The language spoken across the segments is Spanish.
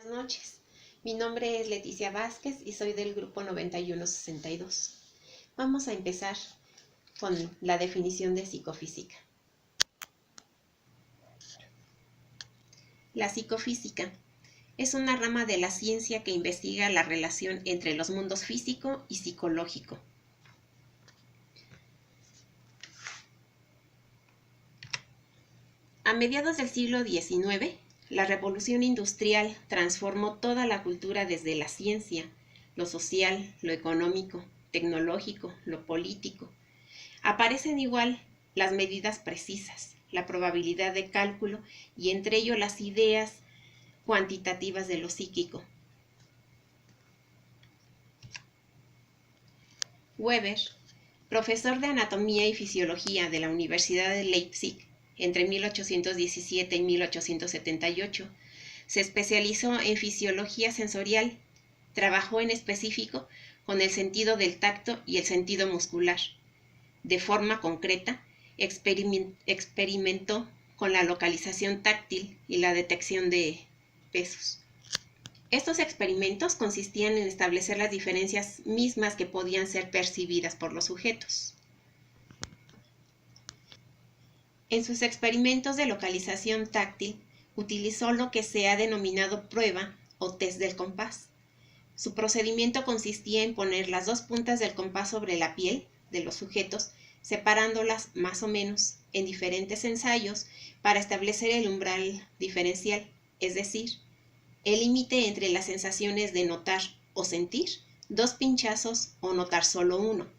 Buenas noches, mi nombre es Leticia Vázquez y soy del grupo 9162. Vamos a empezar con la definición de psicofísica. La psicofísica es una rama de la ciencia que investiga la relación entre los mundos físico y psicológico. A mediados del siglo XIX, la revolución industrial transformó toda la cultura desde la ciencia, lo social, lo económico, tecnológico, lo político. Aparecen igual las medidas precisas, la probabilidad de cálculo y entre ello las ideas cuantitativas de lo psíquico. Weber, profesor de Anatomía y Fisiología de la Universidad de Leipzig entre 1817 y 1878, se especializó en fisiología sensorial. Trabajó en específico con el sentido del tacto y el sentido muscular. De forma concreta, experimentó con la localización táctil y la detección de pesos. Estos experimentos consistían en establecer las diferencias mismas que podían ser percibidas por los sujetos. En sus experimentos de localización táctil, utilizó lo que se ha denominado prueba o test del compás. Su procedimiento consistía en poner las dos puntas del compás sobre la piel de los sujetos, separándolas más o menos en diferentes ensayos para establecer el umbral diferencial, es decir, el límite entre las sensaciones de notar o sentir dos pinchazos o notar solo uno.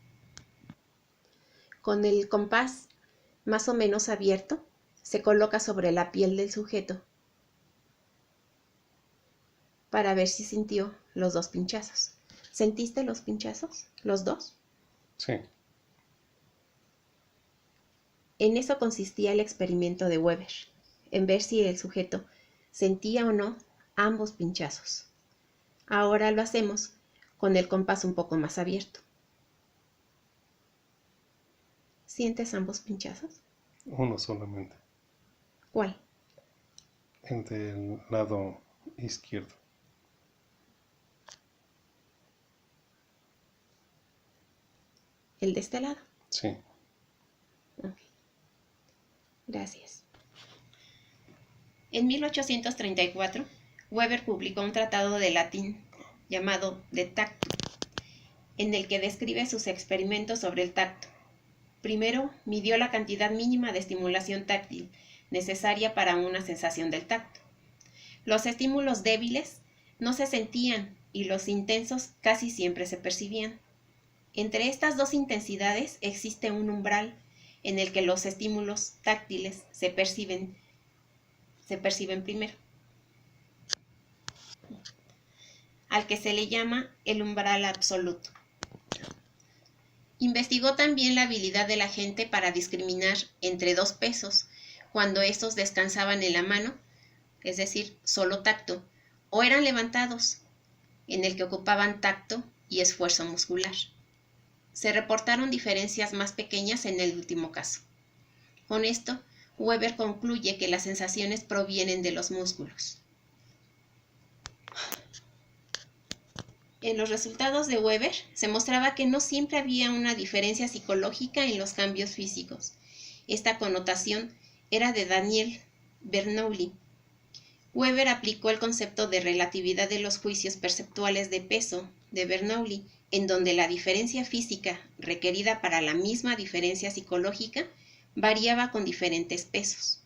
Con el compás más o menos abierto, se coloca sobre la piel del sujeto para ver si sintió los dos pinchazos. ¿Sentiste los pinchazos? ¿Los dos? Sí. En eso consistía el experimento de Weber, en ver si el sujeto sentía o no ambos pinchazos. Ahora lo hacemos con el compás un poco más abierto. ¿Sientes ambos pinchazos? Uno solamente. ¿Cuál? El del lado izquierdo. ¿El de este lado? Sí. Ok. Gracias. En 1834, Weber publicó un tratado de latín llamado De Tactu, en el que describe sus experimentos sobre el tacto. Primero, midió la cantidad mínima de estimulación táctil necesaria para una sensación del tacto. Los estímulos débiles no se sentían y los intensos casi siempre se percibían. Entre estas dos intensidades existe un umbral en el que los estímulos táctiles se perciben primero, al que se le llama el umbral absoluto. Investigó también la habilidad de la gente para discriminar entre dos pesos cuando estos descansaban en la mano, es decir, solo tacto, o eran levantados, en el que ocupaban tacto y esfuerzo muscular. Se reportaron diferencias más pequeñas en el último caso. Con esto, Weber concluye que las sensaciones provienen de los músculos. En los resultados de Weber se mostraba que no siempre había una diferencia psicológica en los cambios físicos. Esta connotación era de Daniel Bernoulli. Weber aplicó el concepto de relatividad de los juicios perceptuales de peso de Bernoulli, en donde la diferencia física requerida para la misma diferencia psicológica variaba con diferentes pesos.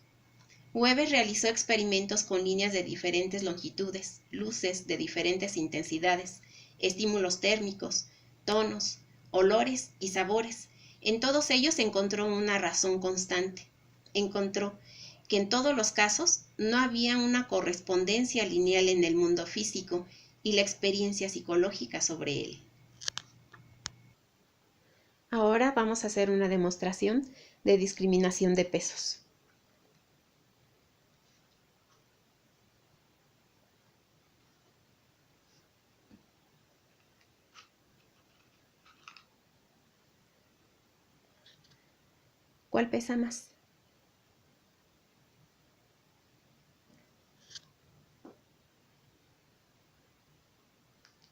Weber realizó experimentos con líneas de diferentes longitudes, luces de diferentes intensidades, estímulos térmicos, tonos, olores y sabores. En todos ellos encontró una razón constante. Encontró que en todos los casos no había una correspondencia lineal en el mundo físico y la experiencia psicológica sobre él. Ahora vamos a hacer una demostración de discriminación de pesos. ¿Cuál pesa más?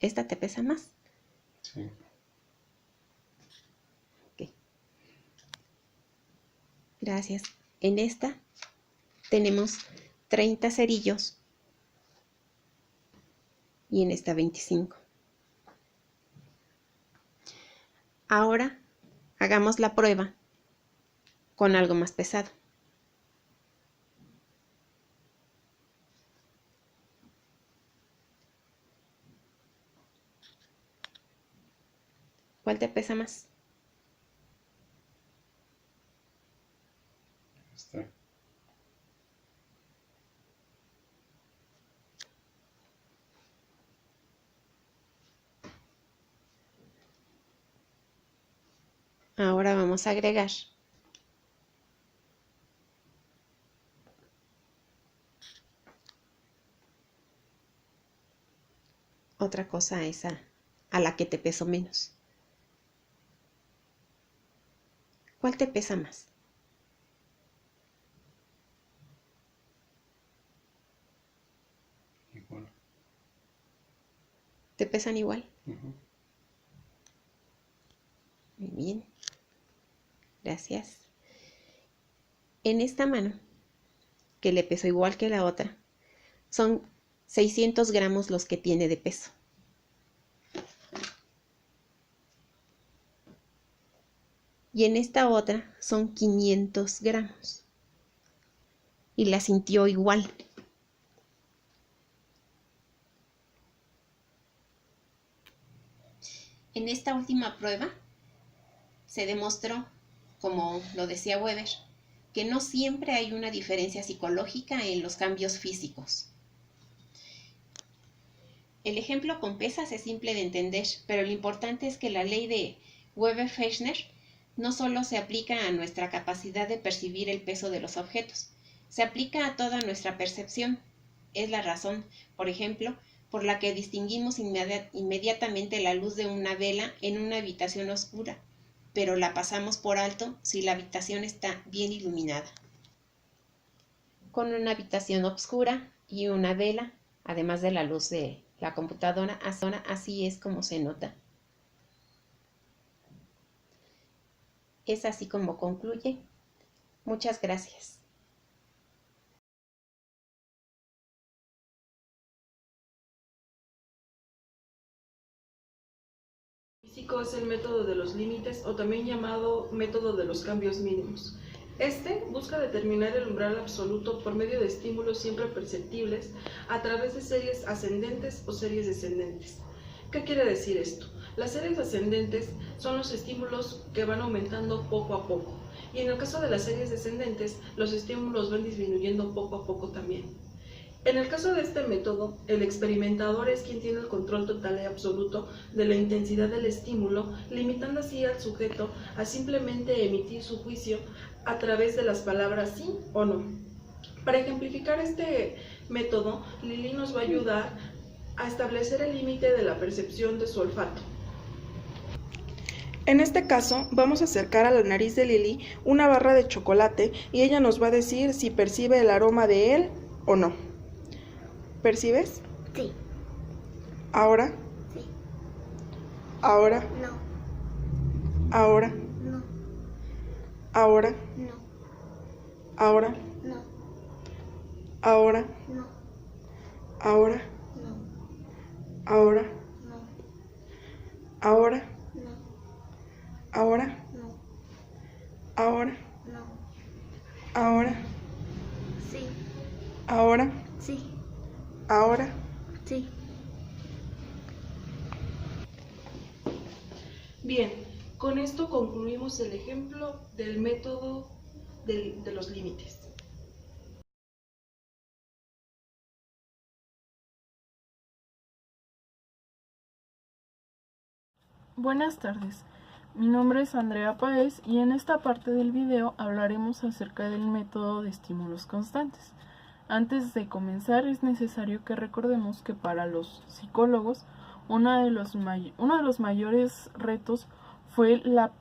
¿Esta te pesa más? Sí. Ok. Gracias. En esta tenemos 30 cerillos y en esta 25. Ahora hagamos la prueba con algo más pesado. ¿Cuál te pesa más? Este. Ahora vamos a agregar otra cosa a esa a la que te pesó menos. ¿Cuál te pesa más? Igual. ¿Te pesan igual? Ujú. Muy bien. Gracias. En esta mano, que le pesó igual que la otra, son 600 gramos los que tiene de peso. Y en esta otra son 500 gramos. Y la sintió igual. En esta última prueba se demostró, como lo decía Weber, que no siempre hay una diferencia psicológica en los cambios físicos. El ejemplo con pesas es simple de entender, pero lo importante es que la ley de Weber-Fechner no solo se aplica a nuestra capacidad de percibir el peso de los objetos, se aplica a toda nuestra percepción. Es la razón, por ejemplo, por la que distinguimos inmediatamente la luz de una vela en una habitación oscura, pero la pasamos por alto si la habitación está bien iluminada. Con una habitación oscura y una vela, además de la luz de la computadora, así es como se nota. Es así como concluye. Muchas gracias. Físico es el método de los límites o también llamado método de los cambios mínimos. Este busca determinar el umbral absoluto por medio de estímulos siempre perceptibles a través de series ascendentes o series descendentes. ¿Qué quiere decir esto? Las series ascendentes son los estímulos que van aumentando poco a poco, y en el caso de las series descendentes, los estímulos van disminuyendo poco a poco también. En el caso de este método, el experimentador es quien tiene el control total y absoluto de la intensidad del estímulo, limitando así al sujeto a simplemente emitir su juicio a través de las palabras sí o no. Para ejemplificar este método, Lili nos va a ayudar a establecer el límite de la percepción de su olfato. En este caso, vamos a acercar a la nariz de Lili una barra de chocolate y ella nos va a decir si percibe el aroma de él o no. ¿Percibes? Sí. ¿Ahora? Sí. ¿Ahora? No. ¿Ahora? No. ¿Ahora? No. ¿Ahora? No. ¿Ahora? No. ¿Ahora? No. ¿Ahora? No. ¿Ahora? No. ¿Ahora? No. ¿Ahora? No. ¿Ahora? Sí. ¿Ahora? Sí. ¿Ahora? Sí. Bien, con esto concluimos el ejemplo del método de los límites. Buenas tardes, mi nombre es Andrea Páez y en esta parte del video hablaremos acerca del método de estímulos constantes. Antes de comenzar es necesario que recordemos que para los psicólogos uno de los mayores retos fue la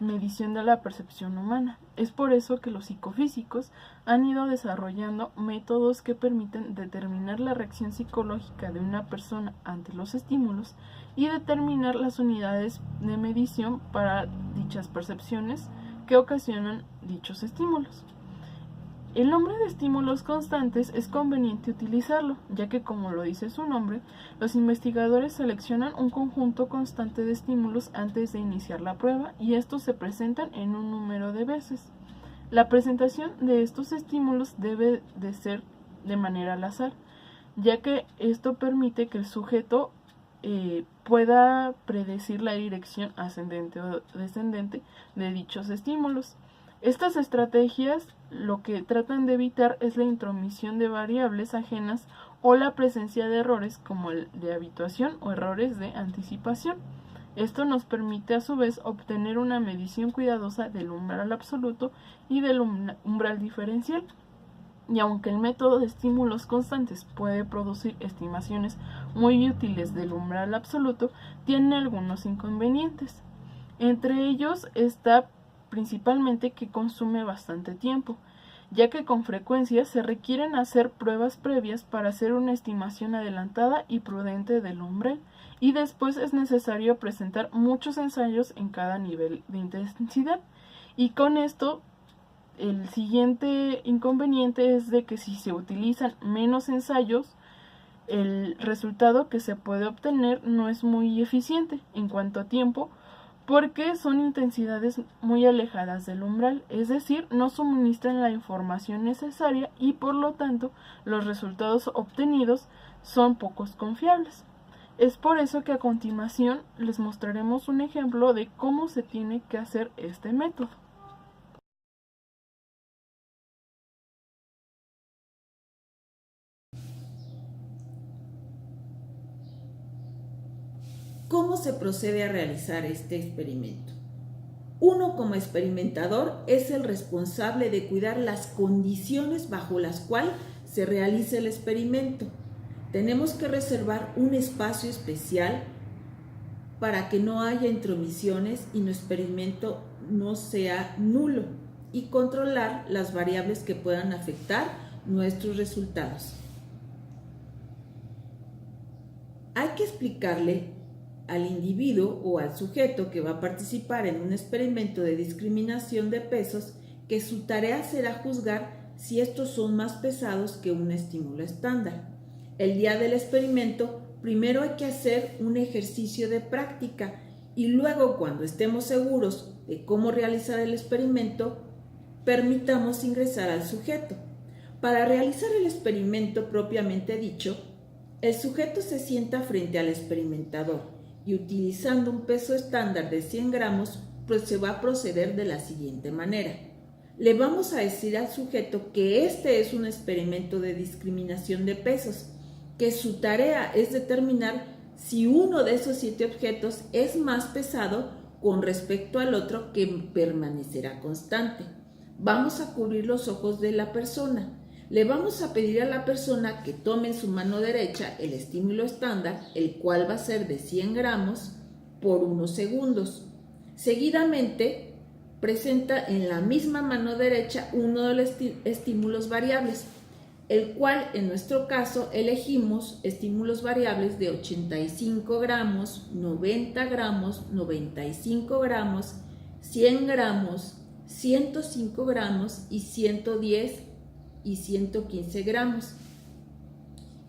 medición de la percepción humana. Es por eso que los psicofísicos han ido desarrollando métodos que permiten determinar la reacción psicológica de una persona ante los estímulos y determinar las unidades de medición para dichas percepciones que ocasionan dichos estímulos. El nombre de estímulos constantes es conveniente utilizarlo, ya que, como lo dice su nombre, los investigadores seleccionan un conjunto constante de estímulos antes de iniciar la prueba y estos se presentan en un número de veces. La presentación de estos estímulos debe de ser de manera al azar, ya que esto permite que el sujeto pueda predecir la dirección ascendente o descendente de dichos estímulos. Estas estrategias lo que tratan de evitar es la intromisión de variables ajenas o la presencia de errores como el de habituación o errores de anticipación. Esto nos permite a su vez obtener una medición cuidadosa del umbral absoluto y del umbral diferencial. Y aunque el método de estímulos constantes puede producir estimaciones muy útiles del umbral absoluto, tiene algunos inconvenientes. Entre ellos está principalmente que consume bastante tiempo, ya que con frecuencia se requieren hacer pruebas previas para hacer una estimación adelantada y prudente del umbral, y después es necesario presentar muchos ensayos en cada nivel de intensidad. Y con esto, el siguiente inconveniente es de que si se utilizan menos ensayos, el resultado que se puede obtener no es muy eficiente en cuanto a tiempo, porque son intensidades muy alejadas del umbral, es decir, no suministran la información necesaria y por lo tanto los resultados obtenidos son pocos confiables. Es por eso que a continuación les mostraremos un ejemplo de cómo se tiene que hacer este método. ¿Cómo se procede a realizar este experimento? Uno, como experimentador, es el responsable de cuidar las condiciones bajo las cuales se realiza el experimento. Tenemos que reservar un espacio especial para que no haya intromisiones y nuestro experimento no sea nulo, y controlar las variables que puedan afectar nuestros resultados. Hay que explicarle al individuo o al sujeto que va a participar en un experimento de discriminación de pesos que su tarea será juzgar si estos son más pesados que un estímulo estándar. El día del experimento, primero hay que hacer un ejercicio de práctica y luego, cuando estemos seguros de cómo realizar el experimento, permitamos ingresar al sujeto. Para realizar el experimento propiamente dicho, el sujeto se sienta frente al experimentador y, utilizando un peso estándar de 100 gramos, pues se va a proceder de la siguiente manera. Le vamos a decir al sujeto que este es un experimento de discriminación de pesos, que su tarea es determinar si uno de esos 7 objetos es más pesado con respecto al otro, que permanecerá constante. Vamos a cubrir los ojos de la persona. Le vamos a pedir a la persona que tome en su mano derecha el estímulo estándar, el cual va a ser de 100 gramos por unos segundos. Seguidamente, presenta en la misma mano derecha uno de los estímulos variables, el cual en nuestro caso elegimos estímulos variables de 85 gramos, 90 gramos, 95 gramos, 100 gramos, 105 gramos y 110 y 115 gramos.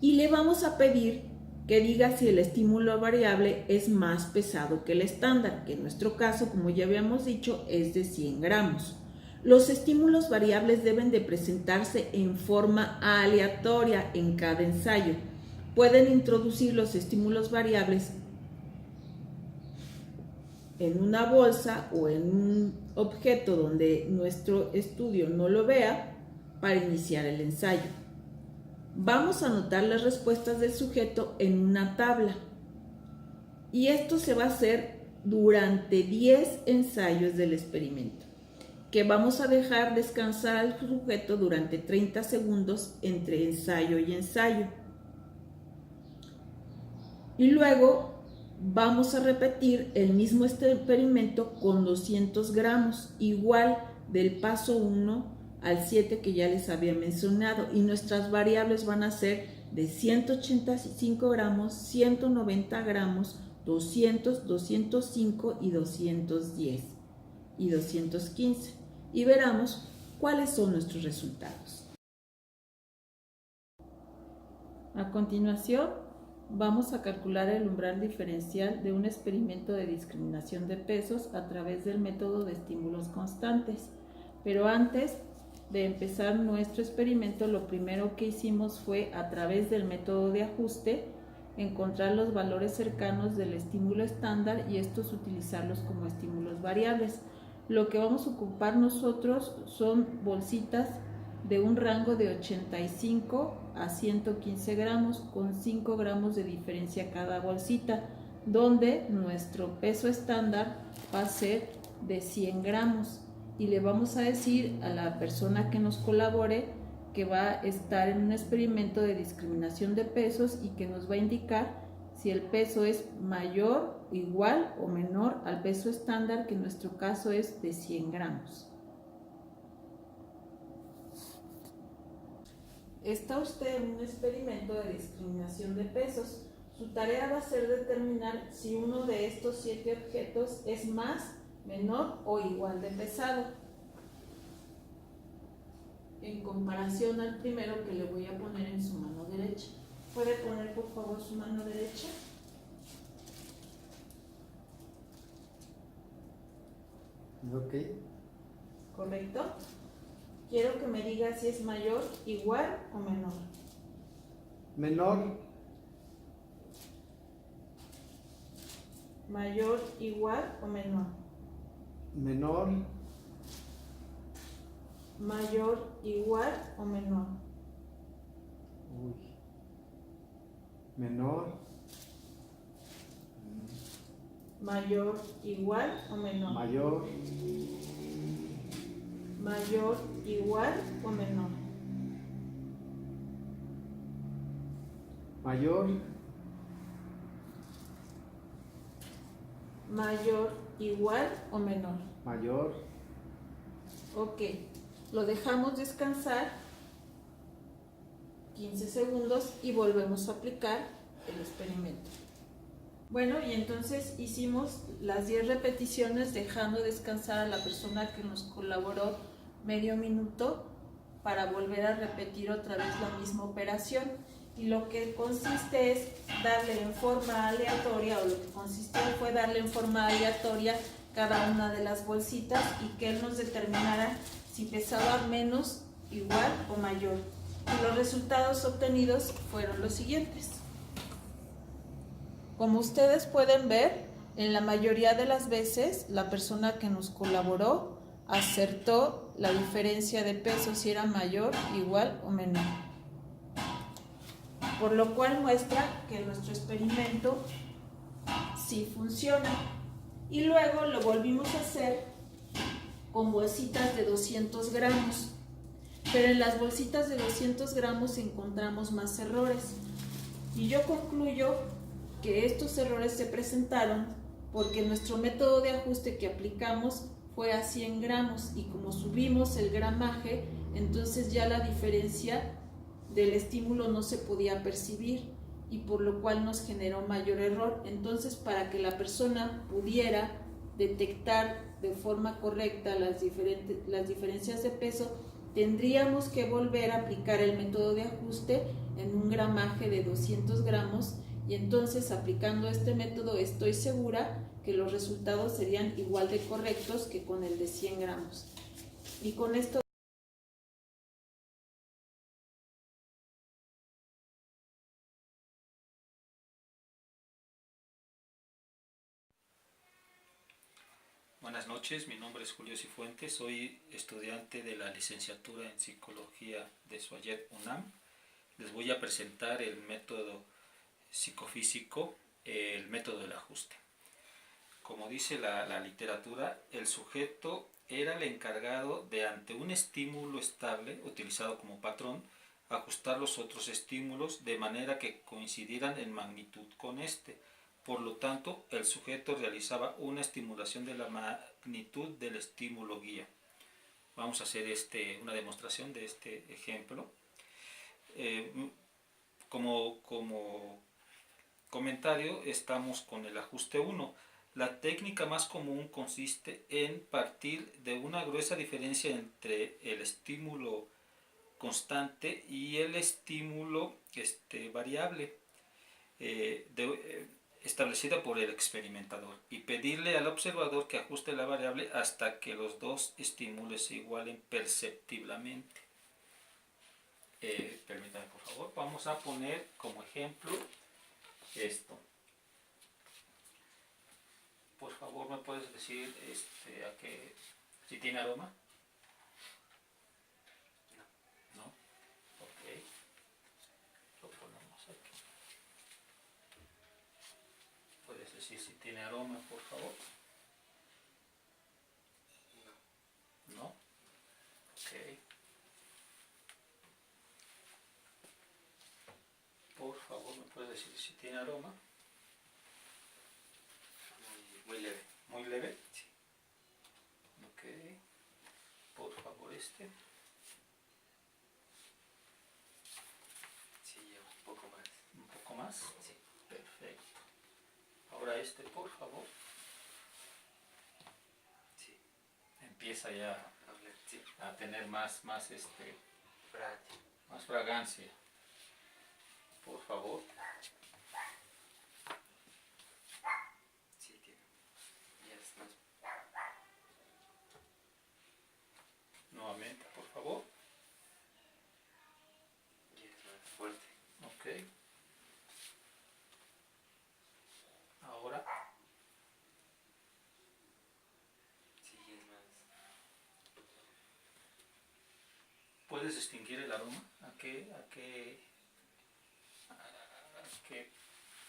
Y le vamos a pedir que diga si el estímulo variable es más pesado que el estándar, que en nuestro caso, como ya habíamos dicho, es de 100 gramos. Los estímulos variables deben de presentarse en forma aleatoria en cada ensayo. Pueden introducir los estímulos variables en una bolsa o en un objeto donde nuestro estudio no lo vea para iniciar el ensayo. Vamos a anotar las respuestas del sujeto en una tabla y esto se va a hacer durante 10 ensayos del experimento, que vamos a dejar descansar al sujeto durante 30 segundos entre ensayo y ensayo. Y luego Vamos a repetir el mismo experimento con 200 gramos, igual del paso 1 al 7 que ya les había mencionado, y nuestras variables van a ser de 185 gramos, 190 gramos, 200, 205 y 210 y 215, y veremos cuáles son nuestros resultados. A continuación, vamos a calcular el umbral diferencial de un experimento de discriminación de pesos a través del método de estímulos constantes. Pero antes de empezar nuestro experimento, lo primero que hicimos fue, a través del método de ajuste, encontrar los valores cercanos del estímulo estándar y estos utilizarlos como estímulos variables. Lo que vamos a ocupar nosotros son bolsitas de un rango de 85 a 115 gramos, con 5 gramos de diferencia cada bolsita, donde nuestro peso estándar va a ser de 100 gramos. Y le vamos a decir a la persona que nos colabore que va a estar en un experimento de discriminación de pesos y que nos va a indicar si el peso es mayor, igual o menor al peso estándar, que en nuestro caso es de 100 gramos. Está usted en un experimento de discriminación de pesos. Su tarea va a ser determinar si uno de estos 7 objetos es más, menor o igual de pesado, en comparación al primero que le voy a poner en su mano derecha. ¿Puede poner por favor su mano derecha? Ok. ¿Correcto? Quiero que me diga si es mayor, igual o menor. Menor. Mayor, igual o menor. Menor. Mayor, igual o menor. Uy. Menor. Mayor, igual o menor. Mayor. Mayor, igual o menor. Mayor. Mayor, igual o menor. Mayor. Ok, lo dejamos descansar 15 segundos y volvemos a aplicar el experimento. Bueno, y entonces hicimos las 10 repeticiones dejando descansar a la persona que nos colaboró medio minuto para volver a repetir otra vez la misma operación. Y lo que consiste es darle en forma aleatoria, o lo que consistió fue darle en forma aleatoria cada una de las bolsitas y que él nos determinara si pesaba menos, igual o mayor. Y los resultados obtenidos fueron los siguientes. Como ustedes pueden ver, en la mayoría de las veces la persona que nos colaboró acertó la diferencia de peso si era mayor, igual o menor. Por lo cual muestra que nuestro experimento sí funciona. Y luego lo volvimos a hacer con bolsitas de 200 gramos. Pero en las bolsitas de 200 gramos encontramos más errores. Y yo concluyo que estos errores se presentaron porque nuestro método de ajuste que aplicamos fue a 100 gramos y como subimos el gramaje, entonces ya la diferencia del estímulo no se podía percibir y por lo cual nos generó mayor error. Entonces, para que la persona pudiera detectar de forma correcta las diferencias de peso, tendríamos que volver a aplicar el método de ajuste en un gramaje de 200 gramos y entonces, aplicando este método, estoy segura que los resultados serían igual de correctos que con el de 100 gramos. Y con esto Buenas noches, mi nombre es Julio Cifuentes, soy estudiante de la licenciatura en Psicología de SUAYED UNAM. Les voy a presentar el método psicofísico, el método del ajuste. Como dice la literatura, el sujeto era el encargado de, ante un estímulo estable utilizado como patrón, ajustar los otros estímulos de manera que coincidieran en magnitud con este, Por lo tanto, el sujeto realizaba una estimulación de la magnitud del estímulo guía. Vamos a hacer una demostración de este ejemplo. Como comentario, estamos con el ajuste 1. La técnica más común consiste en partir de una gruesa diferencia entre el estímulo constante y el estímulo variable establecida por el experimentador, y pedirle al observador que ajuste la variable hasta que los dos estímulos se igualen perceptiblemente. Permítanme, por favor, vamos a poner como ejemplo esto. Por favor, ¿me puedes decir si tiene aroma? No. Ok. Lo ponemos aquí. ¿Puedes decir si tiene aroma, por favor? No. Ok. Por favor, ¿me puedes decir si tiene aroma? Muy leve. ¿Muy leve? Sí. Ok. Por favor, Sí, ya un poco más. ¿Un poco más? Sí. Perfecto. Ahora por favor. Sí. Empieza ya Hablar. Sí. a tener más Fragancia. más fragancia. Por favor. Sí, tiene. Ya es más. Nuevamente, por favor. Ya es más fuerte. Ok. Ahora. Sí, ya es más. ¿Puedes distinguir el aroma? ¿A qué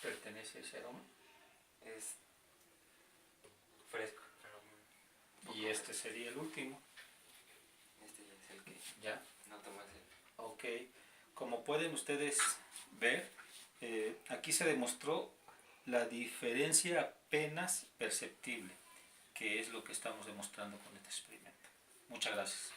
pertenece ese aroma? Es fresco. Pero un poco Y este más. sería el último. Este ya es el que ¿Ya? noto más el. Ok. Como pueden ustedes ver, aquí se demostró la diferencia apenas perceptible, que es lo que estamos demostrando con este experimento. Muchas gracias.